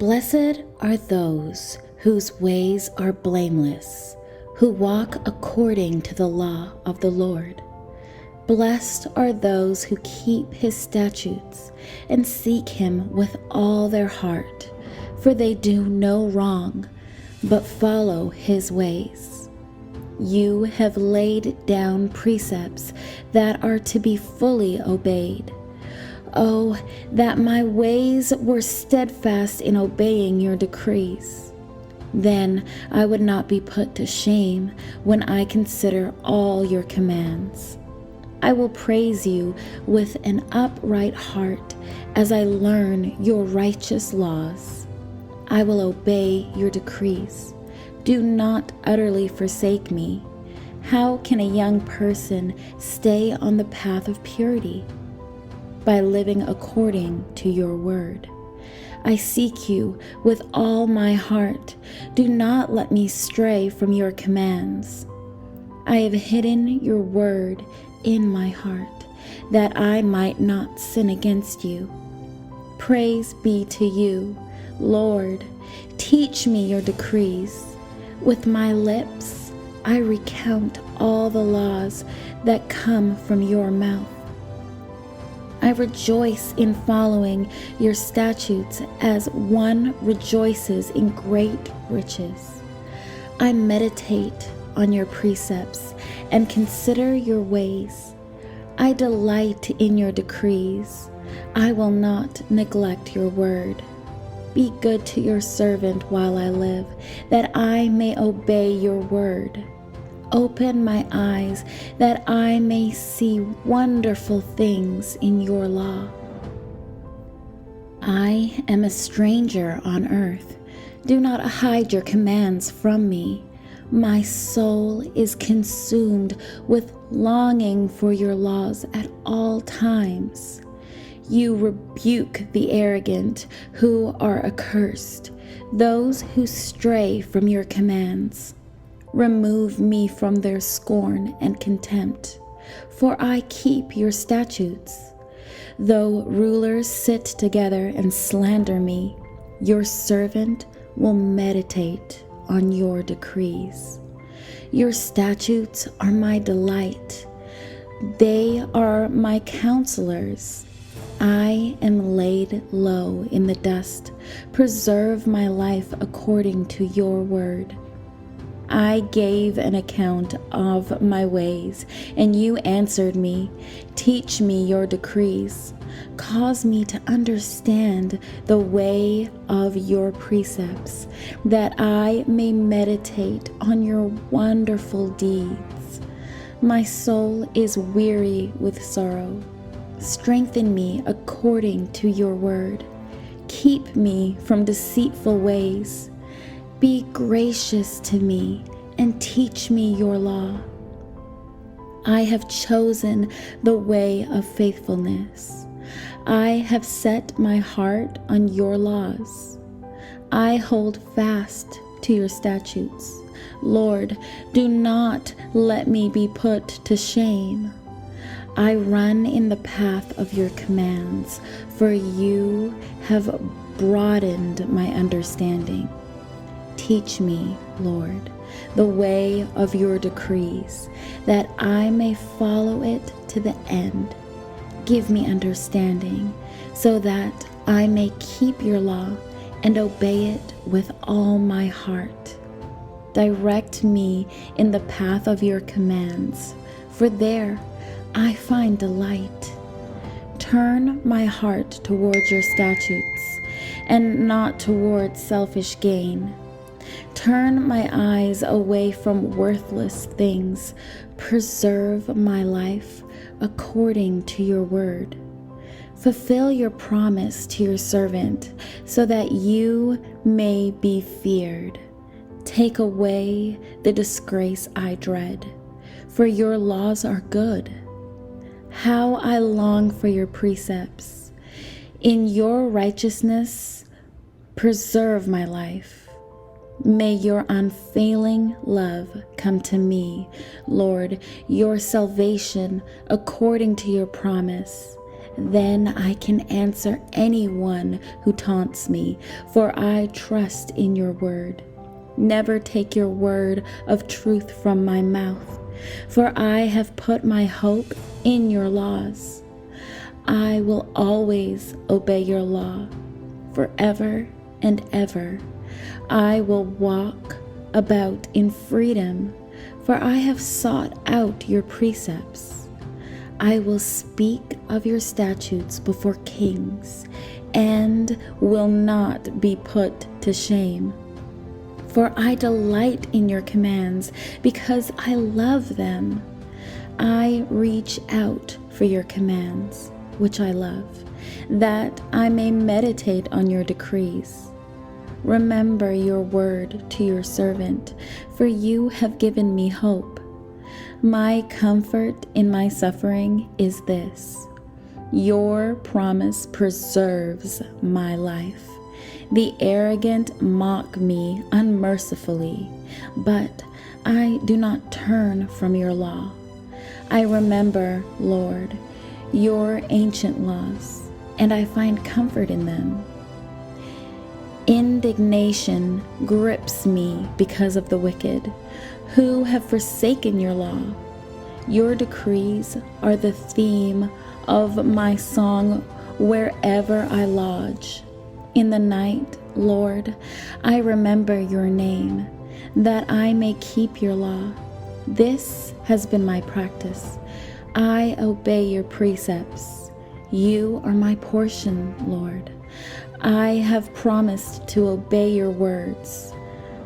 Blessed are those whose ways are blameless, who walk according to the law of the Lord. Blessed are those who keep his statutes and seek him with all their heart, for they do no wrong, but follow his ways. You have laid down precepts that are to be fully obeyed. Oh, that my ways were steadfast in obeying your decrees. Then I would not be put to shame when I consider all your commands. I will praise you with an upright heart as I learn your righteous laws. I will obey your decrees. Do not utterly forsake me. How can a young person stay on the path of purity? By living according to your word. I seek you with all my heart. Do not let me stray from your commands. I have hidden your word in my heart, that I might not sin against you. Praise be to you, Lord. Teach me your decrees. With my lips, I recount all the laws that come from your mouth. I rejoice in following your statutes as one rejoices in great riches. I meditate on your precepts and consider your ways. I delight in your decrees. I will not neglect your word. Be good to your servant while I live, that I may obey your word. Open my eyes that I may see wonderful things in your law. I am a stranger on earth. Do not hide your commands from me. My soul is consumed with longing for your laws at all times. You rebuke the arrogant who are accursed, those who stray from your commands. Remove me from their scorn and contempt, for I keep your statutes. Though rulers sit together and slander me, your servant will meditate on your decrees. Your statutes are my delight. They are my counselors. I am laid low in the dust. Preserve my life according to your word. I gave an account of my ways, and you answered me. Teach me your decrees. Cause me to understand the way of your precepts, that I may meditate on your wonderful deeds. My soul is weary with sorrow. Strengthen me according to your word. Keep me from deceitful ways. Be gracious to me and teach me your law. I have chosen the way of faithfulness. I have set my heart on your laws. I hold fast to your statutes. Lord, do not let me be put to shame. I run in the path of your commands, for you have broadened my understanding. Teach me, Lord, the way of your decrees, that I may follow it to the end. Give me understanding, so that I may keep your law and obey it with all my heart. Direct me in the path of your commands, for there I find delight. Turn my heart towards your statutes, and not towards selfish gain. Turn my eyes away from worthless things. Preserve my life according to your word. Fulfill your promise to your servant, so that you may be feared. Take away the disgrace I dread, for your laws are good. How I long for your precepts. In your righteousness, preserve my life. May your unfailing love come to me, Lord, your salvation according to your promise, Then I can answer anyone who taunts me, for I trust in your word. Never take your word of truth from my mouth, for I have put my hope in your laws. I will always obey your law, forever and ever. I will walk about in freedom, for I have sought out your precepts. I will speak of your statutes before kings, and will not be put to shame. For I delight in your commands, because I love them. I reach out for your commands, which I love, that I may meditate on your decrees. Remember your word to your servant, for you have given me hope. My comfort in my suffering is this: your promise preserves my life. The arrogant mock me unmercifully, but I do not turn from your law. I remember, Lord, your ancient laws, and I find comfort in them. Indignation grips me because of the wicked, who have forsaken your law. Your decrees are the theme of my song wherever I lodge. In the night, Lord, I remember your name, that I may keep your law. This has been my practice. I obey your precepts. You are my portion, Lord. I have promised to obey your words.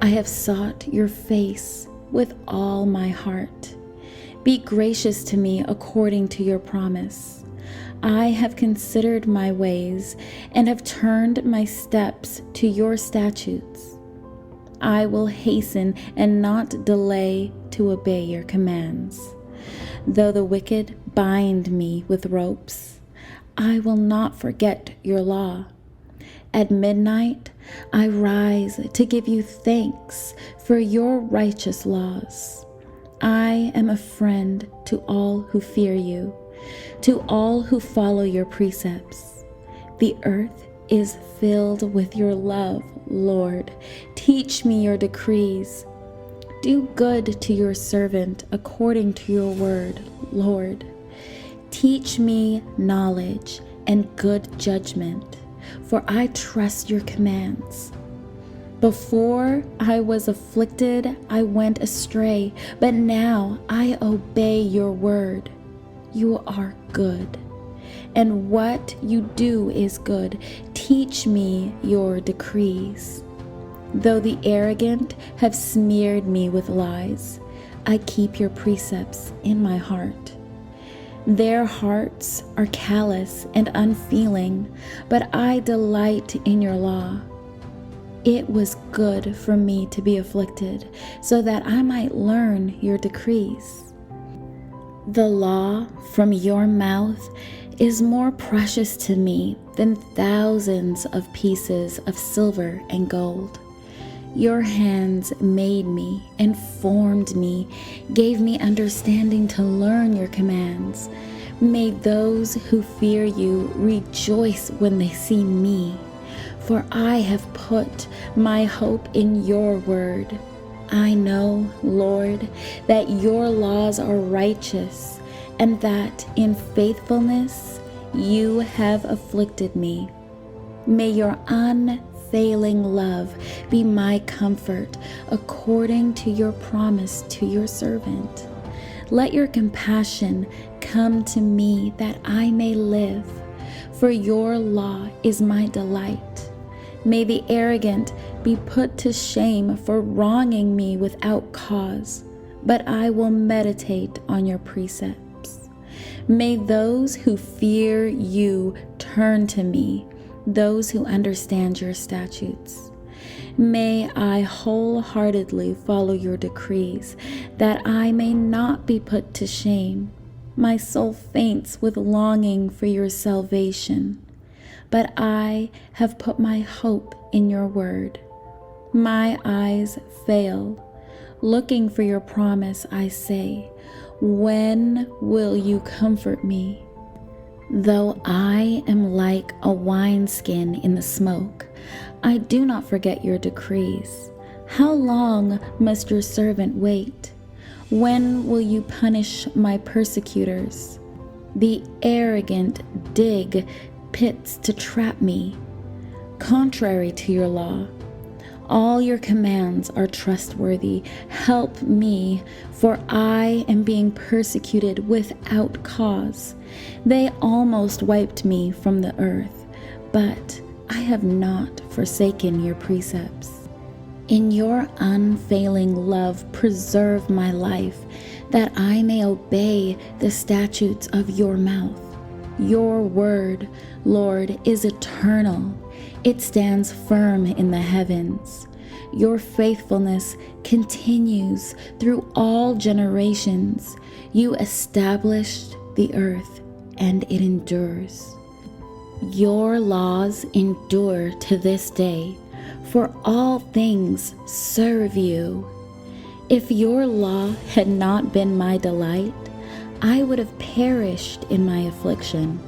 I have sought your face with all my heart. Be gracious to me according to your promise. I have considered my ways and have turned my steps to your statutes. I will hasten and not delay to obey your commands. Though the wicked bind me with ropes, I will not forget your law. At midnight, I rise to give you thanks for your righteous laws. I am a friend to all who fear you, to all who follow your precepts. The earth is filled with your love, Lord. Teach me your decrees. Do good to your servant according to your word, Lord. Teach me knowledge and good judgment, for I trust your commands. Before I was afflicted, I went astray, but now I obey your word. You are good, and what you do is good. Teach me your decrees. Though the arrogant have smeared me with lies, I keep your precepts in my heart. Their hearts are callous and unfeeling, but I delight in your law. It was good for me to be afflicted, so that I might learn your decrees. The law from your mouth is more precious to me than thousands of pieces of silver and gold. Your hands made me and formed me, gave me understanding to learn your commands. May those who fear you rejoice when they see me, for I have put my hope in your word. I know, Lord, that your laws are righteous, and that in faithfulness you have afflicted me. May your unfailing love be my comfort, according to your promise to your servant. Let your compassion come to me, that I may live, for your law is my delight. May the arrogant be put to shame for wronging me without cause, but I will meditate on your precepts. May those who fear you turn to me, those who understand your statutes. May I wholeheartedly follow your decrees, that I may not be put to shame. My soul faints with longing for your salvation, but I have put my hope in your word. My eyes fail, looking for your promise. I say, when will you comfort me? Though I am like a wineskin in the smoke, I do not forget your decrees. How long must your servant wait? When will you punish my persecutors? The arrogant dig pits to trap me, contrary to your law. All your commands are trustworthy. Help me, for I am being persecuted without cause. They almost wiped me from the earth, but I have not forsaken your precepts. In your unfailing love, preserve my life, that I may obey the statutes of your mouth. Your word, Lord, is eternal. It stands firm in the heavens. Your faithfulness continues through all generations. You established the earth, and it endures. Your laws endure to this day, for all things serve you. If your law had not been my delight, I would have perished in my affliction.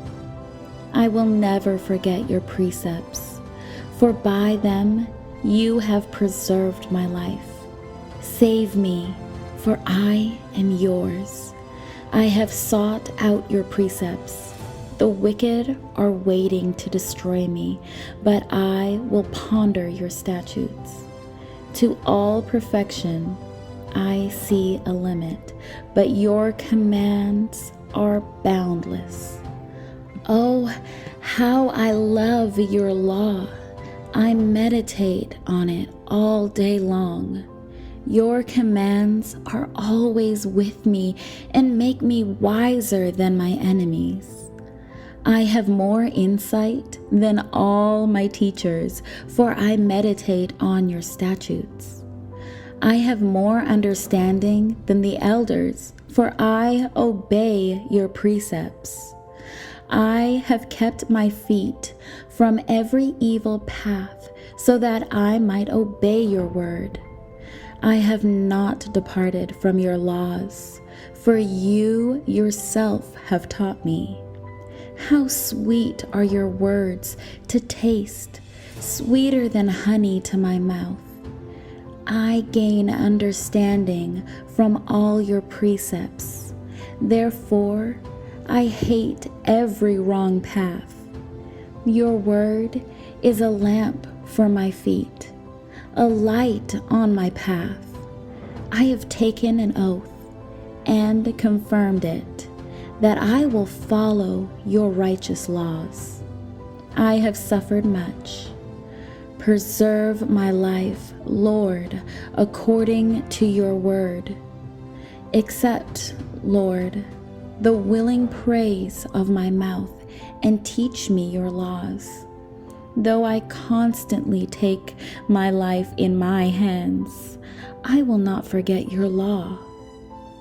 I will never forget your precepts, for by them you have preserved my life. Save me, for I am yours. I have sought out your precepts. The wicked are waiting to destroy me, but I will ponder your statutes. To all perfection I see a limit, but your commands are boundless. Oh, how I love your law! I meditate on it all day long. Your commands are always with me and make me wiser than my enemies. I have more insight than all my teachers, for I meditate on your statutes. I have more understanding than the elders, for I obey your precepts. I have kept my feet from every evil path, so that I might obey your word. I have not departed from your laws, for you yourself have taught me. How sweet are your words to taste, sweeter than honey to my mouth. I gain understanding from all your precepts. Therefore, I hate every wrong path. Your word is a lamp for my feet, a light on my path. I have taken an oath and confirmed it, that I will follow your righteous laws. I have suffered much. Preserve my life, Lord, according to your word. Accept, Lord, the willing praise of my mouth, and teach me your laws. Though I constantly take my life in my hands, I will not forget your law.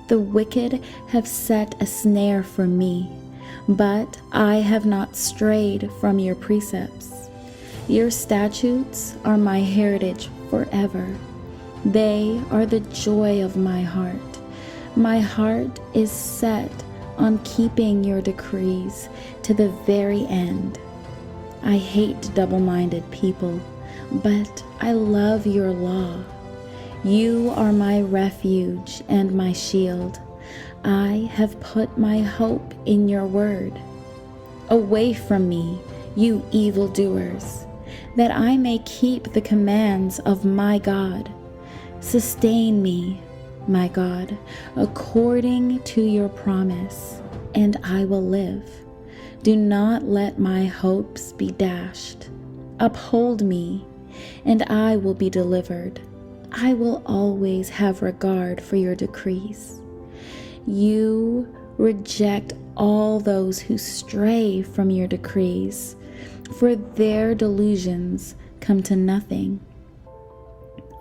The wicked have set a snare for me, but I have not strayed from your precepts. Your statutes are my heritage forever. They are the joy of my heart. My heart is set on keeping your decrees to the very end. I hate double-minded people, but I love your law. You are my refuge and my shield. I have put my hope in your word. Away from me, you evildoers, that I may keep the commands of my God. Sustain me, my God, according to your promise, and I will live. Do not let my hopes be dashed. Uphold me, and I will be delivered. I will always have regard for your decrees. You reject all those who stray from your decrees, for their delusions come to nothing.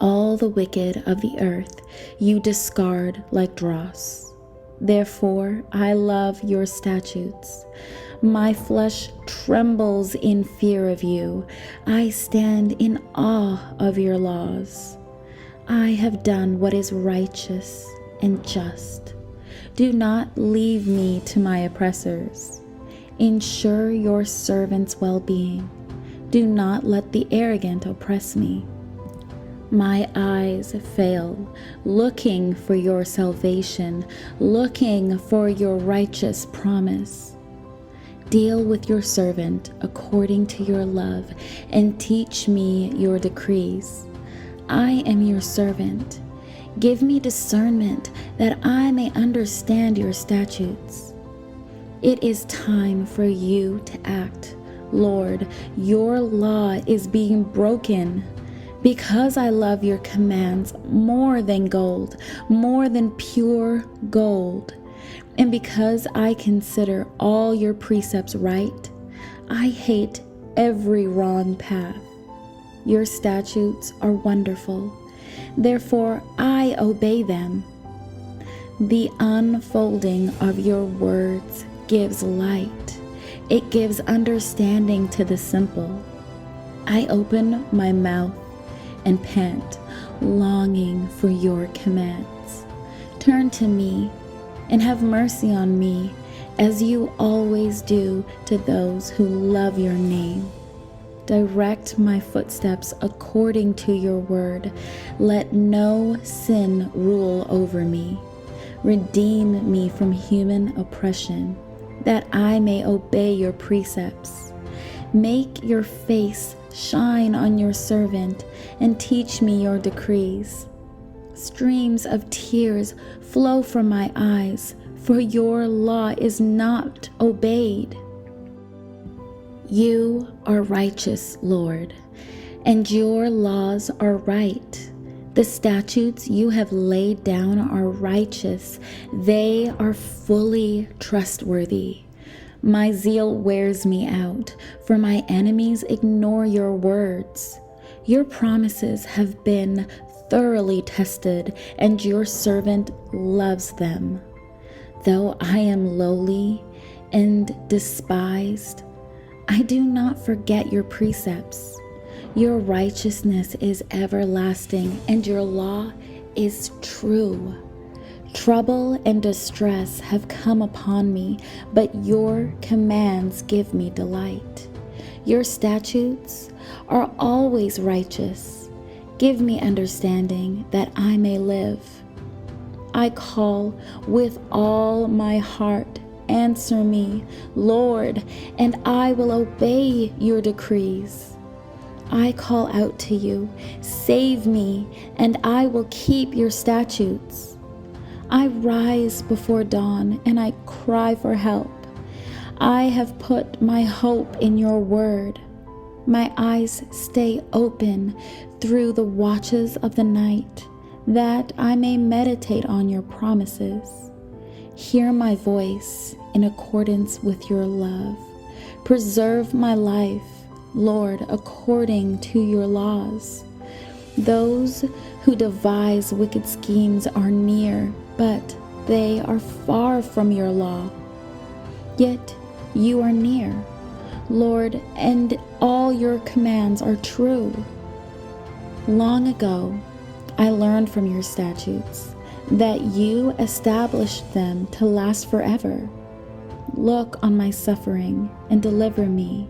All the wicked of the earth you discard like dross. Therefore, I love your statutes. My flesh trembles in fear of you. I stand in awe of your laws. I have done what is righteous and just. Do not leave me to my oppressors. Ensure your servant's well-being. Do not let the arrogant oppress me. My eyes fail, looking for your salvation, looking for your righteous promise. Deal with your servant according to your love, and teach me your decrees. I am your servant. Give me discernment that I may understand your statutes. It is time for you to act. Lord, your law is being broken. Because I love your commands more than gold, more than pure gold, and because I consider all your precepts right, I hate every wrong path. Your statutes are wonderful, therefore I obey them. The unfolding of your words gives light. It gives understanding to the simple. I open my mouth and pant, longing for your commands. Turn to me and have mercy on me, as you always do to those who love your name. Direct my footsteps according to your word. Let no sin rule over me. Redeem me from human oppression, that I may obey your precepts. Make your face shine on your servant, and teach me your decrees. Streams of tears flow from my eyes, for your law is not obeyed. You are righteous, Lord, and your laws are right. The statutes you have laid down are righteous. They are fully trustworthy. My zeal wears me out, for my enemies ignore your words. Your promises have been thoroughly tested, and your servant loves them. Though I am lowly and despised, I do not forget your precepts. Your righteousness is everlasting, and your law is true. Trouble and distress have come upon me, but your commands give me delight. Your statutes are always righteous. Give me understanding that I may live. I call with all my heart. Answer me, Lord, and I will obey your decrees. I call out to you, save me, and I will keep your statutes. I rise before dawn and I cry for help. I have put my hope in your word. My eyes stay open through the watches of the night, that I may meditate on your promises. Hear my voice in accordance with your love. Preserve my life, Lord, according to your laws. Those who devise wicked schemes are near, but they are far from your law. Yet you are near, Lord, and all your commands are true. Long ago, I learned from your statutes that you established them to last forever. Look on my suffering and deliver me,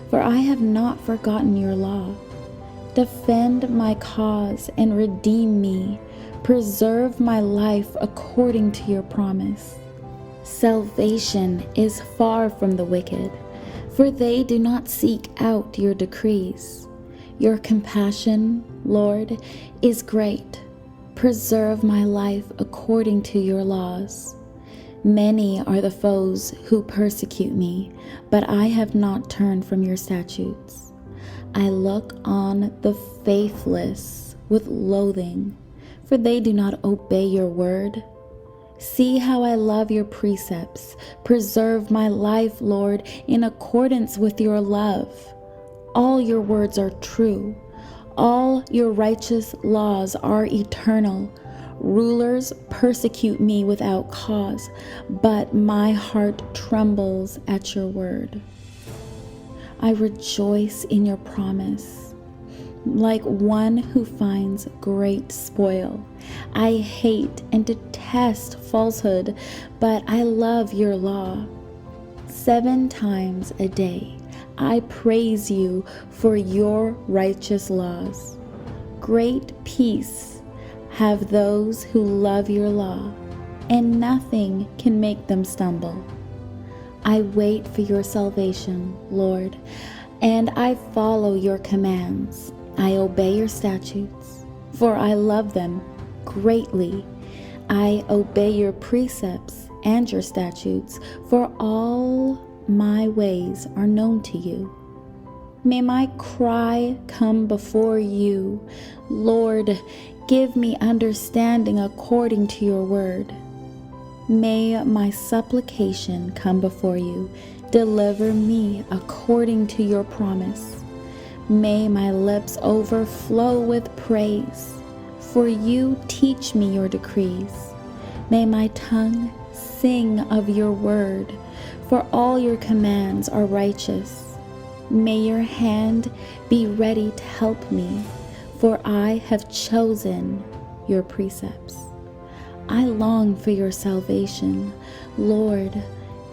for I have not forgotten your law. Defend my cause and redeem me. Preserve my life according to your promise. Salvation is far from the wicked, for they do not seek out your decrees. Your compassion, Lord, is great. Preserve my life according to your laws. Many are the foes who persecute me, but I have not turned from your statutes. I look on the faithless with loathing, for they do not obey your word. See how I love your precepts. Preserve my life, Lord, in accordance with your love. All your words are true. All your righteous laws are eternal. Rulers persecute me without cause, but my heart trembles at your word. I rejoice in your promise, like one who finds great spoil. I hate and detest falsehood, but I love your law. 7 times a day. I praise you for your righteous laws. Great peace have those who love your law, and nothing can make them stumble. I wait for your salvation, Lord, and I follow your commands. I obey your statutes, for I love them greatly. I obey your precepts and your statutes, for all my ways are known to you. May my cry come before you. Lord, give me understanding according to your word. May my supplication come before you. Deliver me according to your promise. May my lips overflow with praise, for you teach me your decrees. May my tongue sing of your word, for all your commands are righteous. May your hand be ready to help me, for I have chosen your precepts. I long for your salvation, Lord,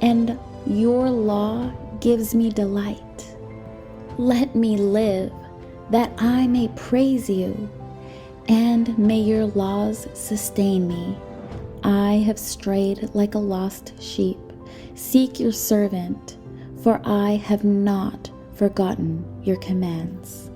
and your law gives me delight. Let me live, that I may praise you, and may your laws sustain me. I have strayed like a lost sheep. Seek your servant, for I have not forgotten your commands.